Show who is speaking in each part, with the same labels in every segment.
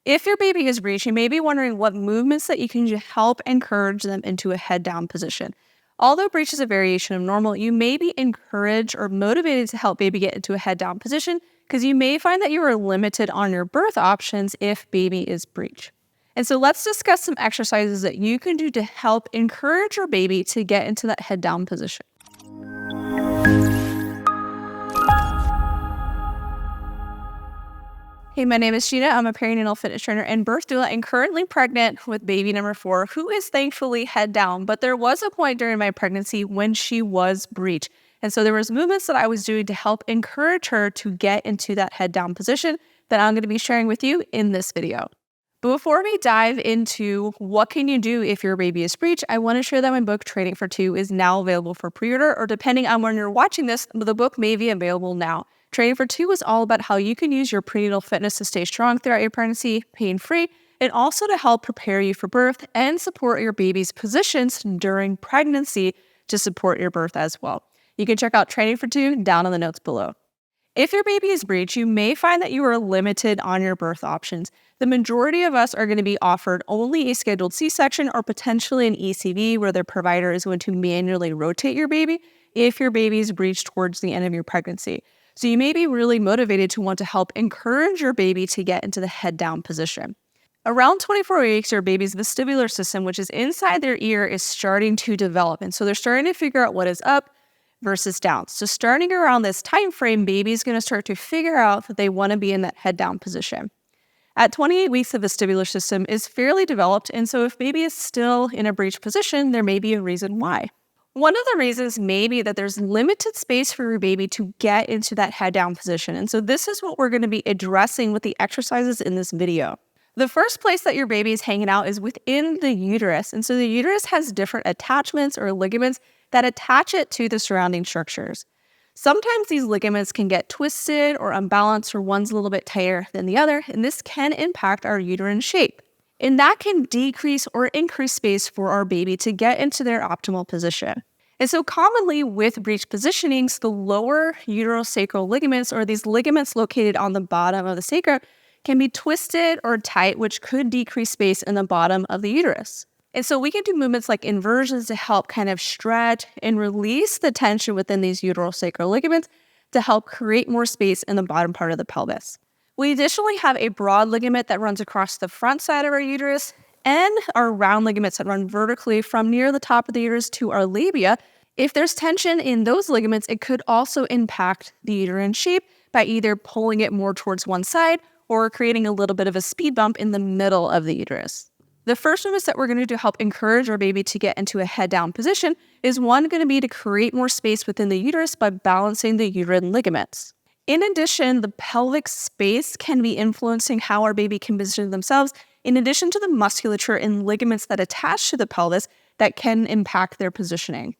Speaker 1: If your baby is breech, you may be wondering what movements that you can do to help encourage them into a head down position. Although breech is a variation of normal, you may be encouraged or motivated to help baby get into a head down position because you may find that you are limited on your birth options if baby is breech. And so let's discuss some exercises that you can do to help encourage your baby to get into that head down position. Hey, my name is Gina. I'm a perinatal fitness trainer and birth doula and currently pregnant with baby number 4, who is thankfully head down. But there was a point during my pregnancy when she was breech. And so there was movements that I was doing to help encourage her to get into that head down position that I'm going to be sharing with you in this video. But before we dive into what can you do if your baby is breech, I want to share that my book, Training for Two, is now available for pre-order, or depending on when you're watching this, the book may be available now. Training for Two is all about how you can use your prenatal fitness to stay strong throughout your pregnancy, pain-free, and also to help prepare you for birth and support your baby's positions during pregnancy to support your birth as well. You can check out Training for Two down in the notes below. If your baby is breech, you may find that you are limited on your birth options. The majority of us are going to be offered only a scheduled C-section or potentially an ECV, where the provider is going to manually rotate your baby if your baby is breech towards the end of your pregnancy. So you may be really motivated to want to help encourage your baby to get into the head down position. Around 24 weeks, your baby's vestibular system, which is inside their ear, is starting to develop. And so they're starting to figure out what is up versus down. So starting around this time frame, baby's going to start to figure out that they want to be in that head down position. At 28 weeks, the vestibular system is fairly developed. And so if baby is still in a breech position, there may be a reason why. One of the reasons may be that there's limited space for your baby to get into that head down position. And so this is what we're going to be addressing with the exercises in this video. The first place that your baby is hanging out is within the uterus. And so the uterus has different attachments or ligaments that attach it to the surrounding structures. Sometimes these ligaments can get twisted or unbalanced, or one's a little bit tighter than the other, and this can impact our uterine shape. And that can decrease or increase space for our baby to get into their optimal position. And so commonly with breech positionings, the lower uterosacral ligaments, or these ligaments located on the bottom of the sacrum, can be twisted or tight, which could decrease space in the bottom of the uterus. And so we can do movements like inversions to help kind of stretch and release the tension within these uterosacral ligaments to help create more space in the bottom part of the pelvis. We additionally have a broad ligament that runs across the front side of our uterus, and our round ligaments that run vertically from near the top of the uterus to our labia. If there's tension in those ligaments, it could also impact the uterine shape by either pulling it more towards one side or creating a little bit of a speed bump in the middle of the uterus. The first movements that we're going to do to help encourage our baby to get into a head down position is one going to be to create more space within the uterus by balancing the uterine ligaments. In addition, the pelvic space can be influencing how our baby can position themselves, in addition to the musculature and ligaments that attach to the pelvis that can impact their positioning.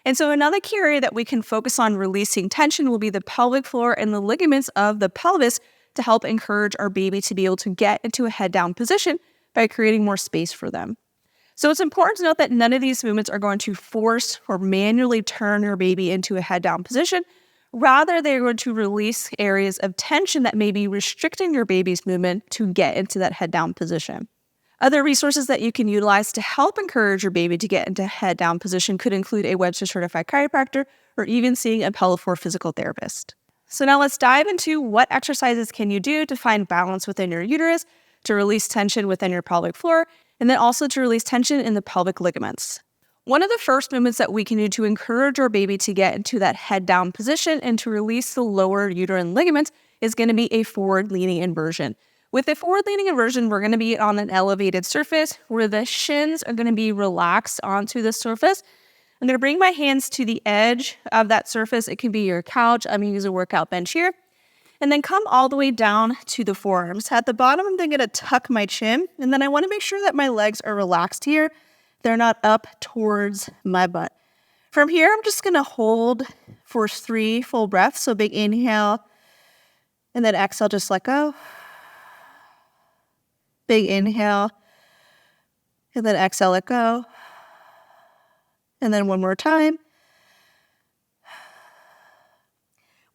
Speaker 1: And so another key area that we can focus on releasing tension will be the pelvic floor and the ligaments of the pelvis to help encourage our baby to be able to get into a head down position by creating more space for them. So it's important to note that none of these movements are going to force or manually turn your baby into a head down position. Rather, they're going to release areas of tension that may be restricting your baby's movement to get into that head down position. Other resources that you can utilize to help encourage your baby to get into head down position could include a Webster certified chiropractor or even seeing a pelvic floor physical therapist. So now let's dive into what exercises can you do to find balance within your uterus, to release tension within your pelvic floor, and then also to release tension in the pelvic ligaments. One of the first movements that we can do to encourage our baby to get into that head down position and to release the lower uterine ligaments is going to be a forward leaning inversion. With a forward leaning inversion, we're going to be on an elevated surface where the shins are going to be relaxed onto the surface. I'm going to bring my hands to the edge of that surface. It can be your couch. I'm going to use a workout bench here. And then come all the way down to the forearms. At the bottom, I'm then going to tuck my chin. And then I want to make sure that my legs are relaxed here. They're not up towards my butt. From here, I'm just going to hold for 3 full breaths. So big inhale. And then exhale, just let go. Big inhale. And then exhale, let go. And then one more time.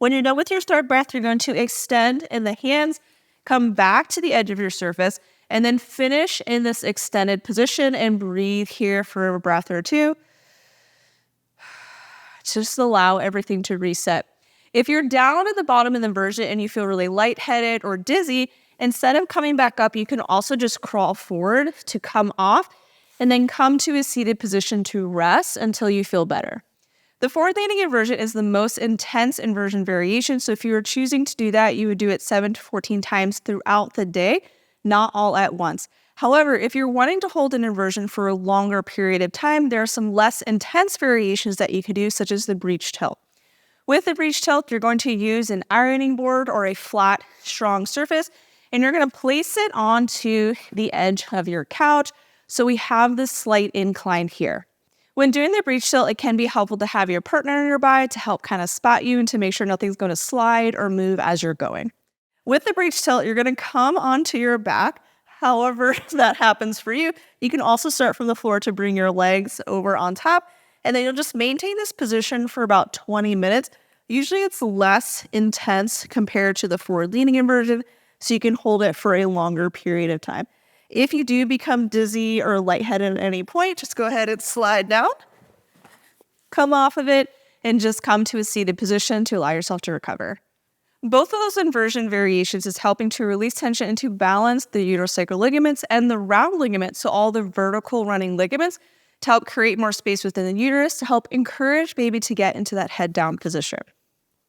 Speaker 1: When you're done with your third breath, you're going to extend in the hands, Come back to the edge of your surface and then finish in this extended position and breathe here for a breath or two. Just allow everything to reset. If you're down at the bottom of the inversion and you feel really lightheaded or dizzy, instead of coming back up, you can also just crawl forward to come off and then come to a seated position to rest until you feel better. The forward leaning inversion is the most intense inversion variation. So if you were choosing to do that, you would do it 7 to 14 times throughout the day, not all at once. However, if you're wanting to hold an inversion for a longer period of time, there are some less intense variations that you could do, such as the breech tilt. With the breech tilt, you're going to use an ironing board or a flat, strong surface, and you're going to place it onto the edge of your couch. So we have this slight incline here. When doing the breech tilt, it can be helpful to have your partner nearby to help kind of spot you and to make sure nothing's going to slide or move as you're going. With the breech tilt, you're going to come onto your back. However that happens for you, you can also start from the floor to bring your legs over on top, and then you'll just maintain this position for about 20 minutes. Usually it's less intense compared to the forward leaning inversion, so you can hold it for a longer period of time. If you do become dizzy or lightheaded at any point, just go ahead and slide down, come off of it, and just come to a seated position to allow yourself to recover. Both of those inversion variations is helping to release tension and to balance the uterosacral ligaments and the round ligaments, so all the vertical running ligaments, to help create more space within the uterus to help encourage baby to get into that head down position.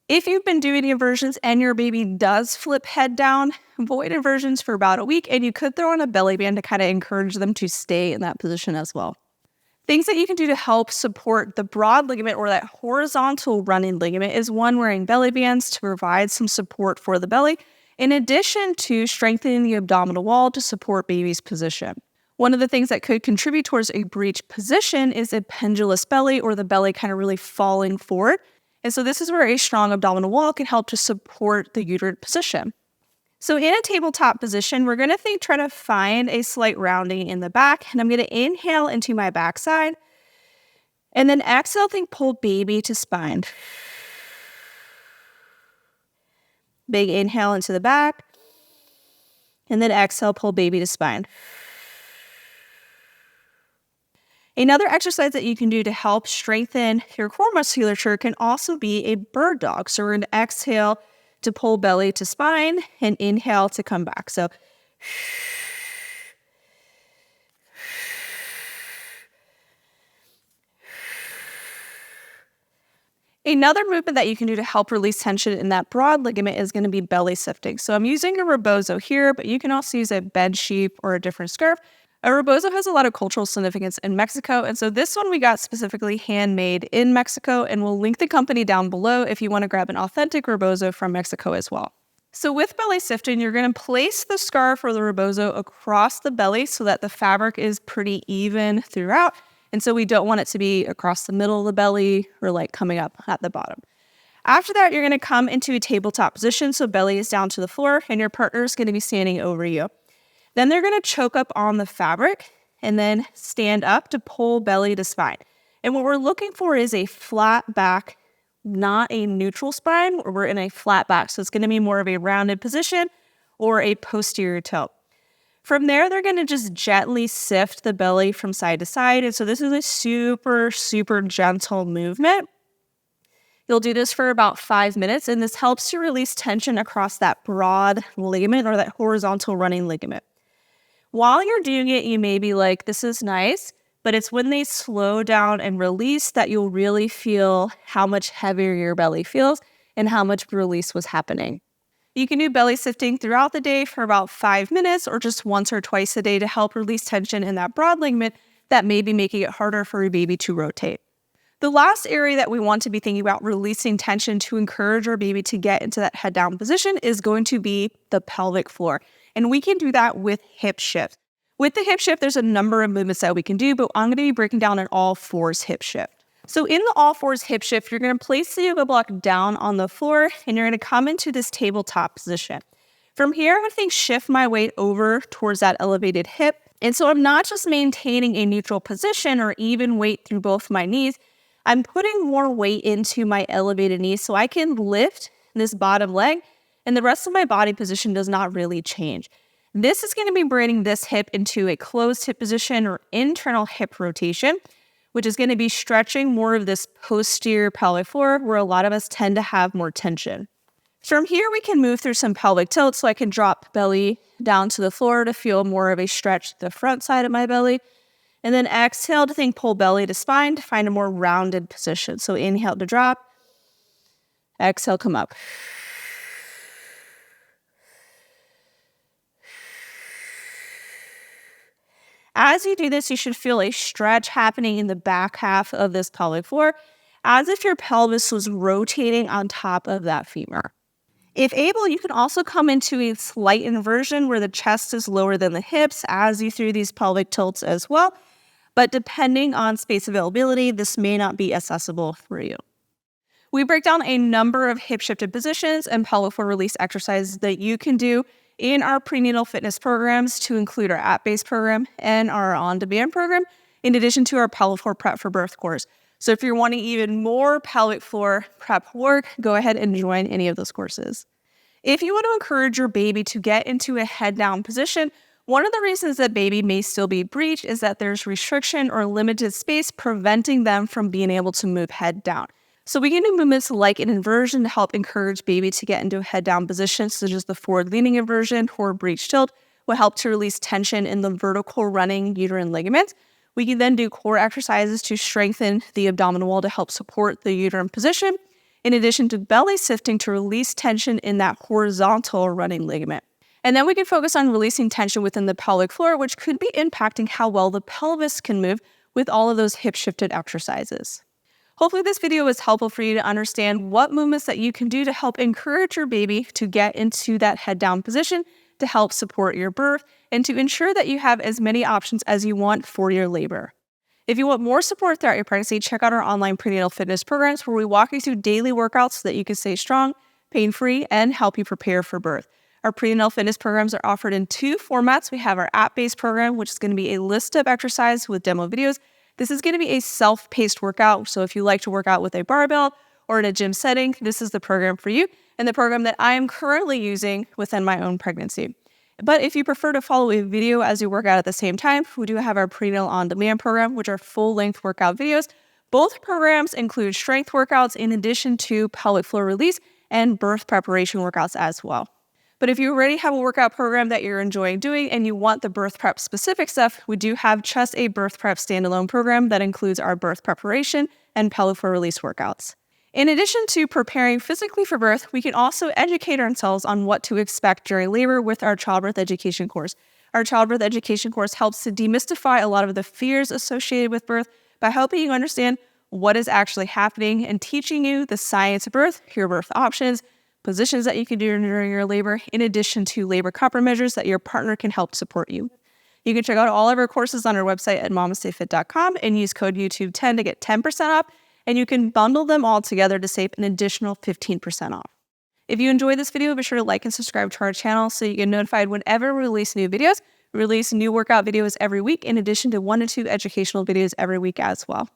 Speaker 1: If you've been doing the inversions and your baby does flip head down, avoid inversions for about a week, and you could throw on a belly band to kind of encourage them to stay in that position as well. Things that you can do to help support the broad ligament or that horizontal running ligament is one, wearing belly bands to provide some support for the belly, in addition to strengthening the abdominal wall to support baby's position. One of the things that could contribute towards a breech position is a pendulous belly, or the belly kind of really falling forward. And so this is where a strong abdominal wall can help to support the uterine position. So in a tabletop position, we're going to try to find a slight rounding in the back, and I'm going to inhale into my backside, and then exhale, pull baby to spine. Big inhale into the back, and then exhale, pull baby to spine. Another exercise that you can do to help strengthen your core musculature can also be a bird dog. So we're going to exhale to pull belly to spine and inhale to come back. So another movement that you can do to help release tension in that broad ligament is going to be belly shifting. So I'm using a rebozo here, but you can also use a bed sheet or a different scarf. A rebozo has a lot of cultural significance in Mexico, and so this one we got specifically handmade in Mexico, and we'll link the company down below if you want to grab an authentic rebozo from Mexico as well. So with belly shifting, you're going to place the scarf or the rebozo across the belly so that the fabric is pretty even throughout, and so we don't want it to be across the middle of the belly or like coming up at the bottom. After that, you're going to come into a tabletop position, so belly is down to the floor, and your partner is going to be standing over you. Then they're going to choke up on the fabric and then stand up to pull belly to spine. And what we're looking for is a flat back, not a neutral spine, where we're in a flat back. So it's going to be more of a rounded position or a posterior tilt. From there, they're going to just gently sift the belly from side to side. And so this is a super, super gentle movement. You'll do this for about 5 minutes, and this helps to release tension across that broad ligament or that horizontal running ligament. While you're doing it, you may be like, this is nice, but it's when they slow down and release that you'll really feel how much heavier your belly feels and how much release was happening. You can do belly shifting throughout the day for about 5 minutes or just once or twice a day to help release tension in that broad ligament that may be making it harder for your baby to rotate. The last area that we want to be thinking about releasing tension to encourage our baby to get into that head down position is going to be the pelvic floor. And we can do that with hip shift. With the hip shift, there's a number of movements that we can do, but I'm going to be breaking down an all fours hip shift. So in the all fours hip shift, you're going to place the yoga block down on the floor, and you're going to come into this tabletop position. From here, I'm going to shift my weight over towards that elevated hip. And so I'm not just maintaining a neutral position or even weight through both my knees. I'm putting more weight into my elevated knees so I can lift this bottom leg and the rest of my body position does not really change. This is going to be bringing this hip into a closed hip position or internal hip rotation, which is going to be stretching more of this posterior pelvic floor where a lot of us tend to have more tension. From here, we can move through some pelvic tilt, so I can drop belly down to the floor to feel more of a stretch to the front side of my belly. And then exhale to pull belly to spine to find a more rounded position. So inhale to drop, exhale, come up. As you do this, you should feel a stretch happening in the back half of this pelvic floor, as if your pelvis was rotating on top of that femur. If able, you can also come into a slight inversion where the chest is lower than the hips as you do these pelvic tilts as well. But depending on space availability, this may not be accessible for you. We break down a number of hip shifted positions and pelvic floor release exercises that you can do in our prenatal fitness programs, to include our app-based program and our on-demand program, in addition to our pelvic floor prep for birth course. So if you're wanting even more pelvic floor prep work, go ahead and join any of those courses. If you want to encourage your baby to get into a head down position, one of the reasons that baby may still be breech is that there's restriction or limited space preventing them from being able to move head down. So we can do movements like an inversion to help encourage baby to get into a head down position, such as the forward leaning inversion or breech tilt will help to release tension in the vertical running uterine ligament. We can then do core exercises to strengthen the abdominal wall to help support the uterine position, in addition to belly shifting to release tension in that horizontal running ligament. And then we can focus on releasing tension within the pelvic floor, which could be impacting how well the pelvis can move with all of those hip shifted exercises. Hopefully this video was helpful for you to understand what movements that you can do to help encourage your baby to get into that head down position to help support your birth and to ensure that you have as many options as you want for your labor. If you want more support throughout your pregnancy, check out our online prenatal fitness programs where we walk you through daily workouts so that you can stay strong, pain-free, and help you prepare for birth. Our prenatal fitness programs are offered in two formats. We have our app-based program, which is going to be a list of exercises with demo videos. This is going to be a self-paced workout, so if you like to work out with a barbell or in a gym setting, this is the program for you, and the program that I am currently using within my own pregnancy. But if you prefer to follow a video as you work out at the same time, we do have our prenatal on-demand program, which are full-length workout videos. Both programs include strength workouts in addition to pelvic floor release and birth preparation workouts as well. But if you already have a workout program that you're enjoying doing and you want the birth prep specific stuff, we do have just a birth prep standalone program that includes our birth preparation and pelvic floor release workouts. In addition to preparing physically for birth, we can also educate ourselves on what to expect during labor with our childbirth education course. Our childbirth education course helps to demystify a lot of the fears associated with birth by helping you understand what is actually happening and teaching you the science of birth, your birth options, positions that you can do during your labor, in addition to labor comfort measures that your partner can help support you. You can check out all of our courses on our website at mamastayfit.com and use code YouTube10 to get 10% off, and you can bundle them all together to save an additional 15% off. If you enjoyed this video, be sure to like and subscribe to our channel so you get notified whenever we release new videos. We release new workout videos every week, in addition to 1 to 2 educational videos every week as well.